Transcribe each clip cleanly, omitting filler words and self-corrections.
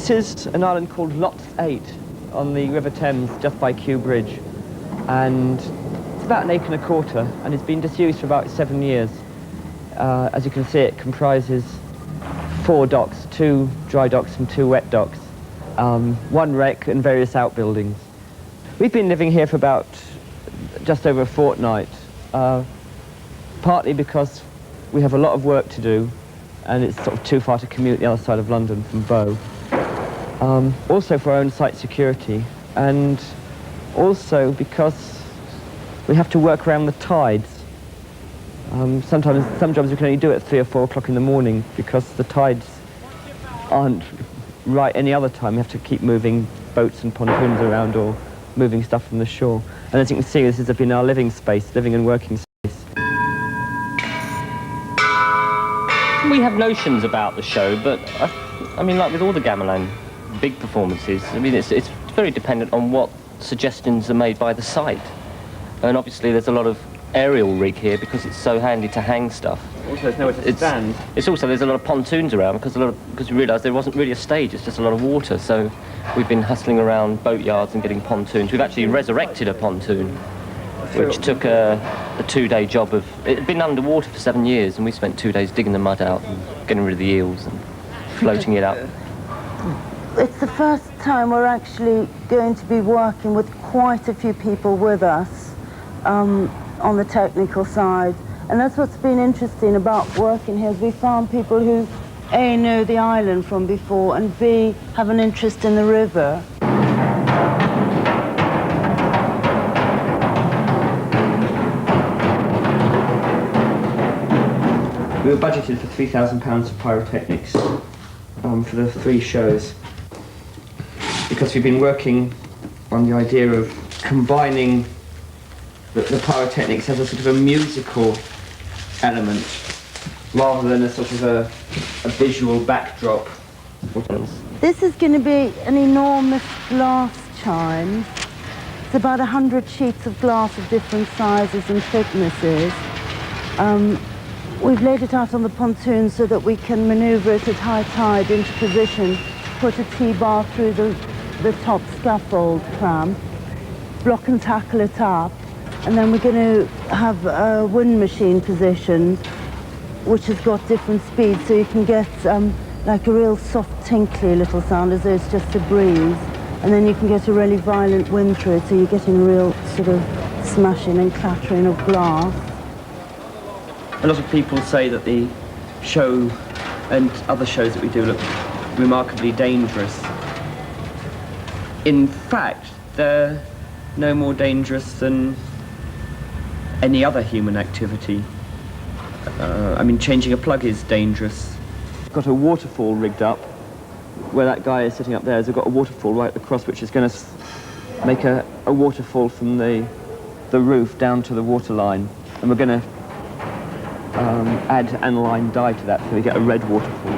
This is an island called Lots Ait on the River Thames, just by Kew Bridge. And it's about an acre and a quarter, and it's been disused for about 7 years. As you can see, it comprises 4 docks, 2 dry docks and 2 wet docks, 1 wreck and various outbuildings. We've been living here for about just over a fortnight, partly because we have a lot of work to do and it's sort of too far to commute the other side of London from Bow. Also for our own site security, and also because we have to work around the tides. Sometimes some jobs we can only do at 3 or 4 o'clock in the morning because the tides aren't right any other time. We have to keep moving boats and pontoons around or moving stuff from the shore. And as you can see, this has been our living space, living and working space. We have notions about the show, but I mean, like with all the gamelan big performances, I mean, it's very dependent on what suggestions are made by the site. And obviously there's a lot of aerial rig here because it's so handy to hang stuff. Also, there's nowhere to stand. It's also, there's a lot of pontoons around because we realised there wasn't really a stage, it's just a lot of water. So we've been hustling around boatyards and getting pontoons. We've actually resurrected a pontoon, which took a 2-day job of... It had been underwater for 7 years, and we spent 2 days digging the mud out and getting rid of the eels and floating it up. It's the first time we're actually going to be working with quite a few people with us on the technical side. And that's what's been interesting about working here, is we found people who A, know the island from before, and B, have an interest in the river. We were budgeted for £3,000 for pyrotechnics for the 3 shows, because we've been working on the idea of combining the pyrotechnics as a sort of a musical element rather than a sort of a visual backdrop. This is going to be an enormous glass chime. It's about 100 sheets of glass of different sizes and thicknesses. We've laid it out on the pontoon so that we can manoeuvre it at high tide into position, put a T-bar through the top scaffold clamp, block and tackle it up, and then we're going to have a wind machine positioned, which has got different speeds, so you can get like a real soft, tinkly little sound as though it's just a breeze, and then you can get a really violent wind through it, so you're getting a real sort of smashing and clattering of glass. A lot of people say that the show and other shows that we do look remarkably dangerous. In fact, they're no more dangerous than any other human activity. I mean, changing a plug is dangerous. Got a waterfall rigged up, where that guy is sitting up there. We've got a waterfall right across, which is going to make a waterfall from the roof down to the waterline, and we're going to add analine dye to that so we get a red waterfall.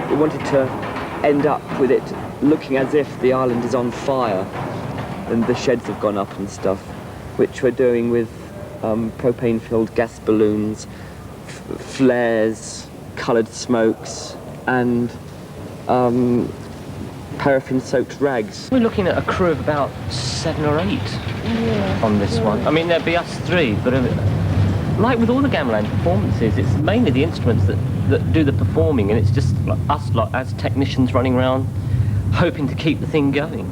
We wanted to end up with it looking as if the island is on fire and the sheds have gone up and stuff, which we're doing with propane-filled gas balloons, flares, coloured smokes, and paraffin-soaked rags. We're looking at a crew of about 7 or 8 on this one. I mean, there'd be us 3, but like with all the gamelan performances, it's mainly the instruments that do the performing, and it's just like us as technicians running around hoping to keep the thing going.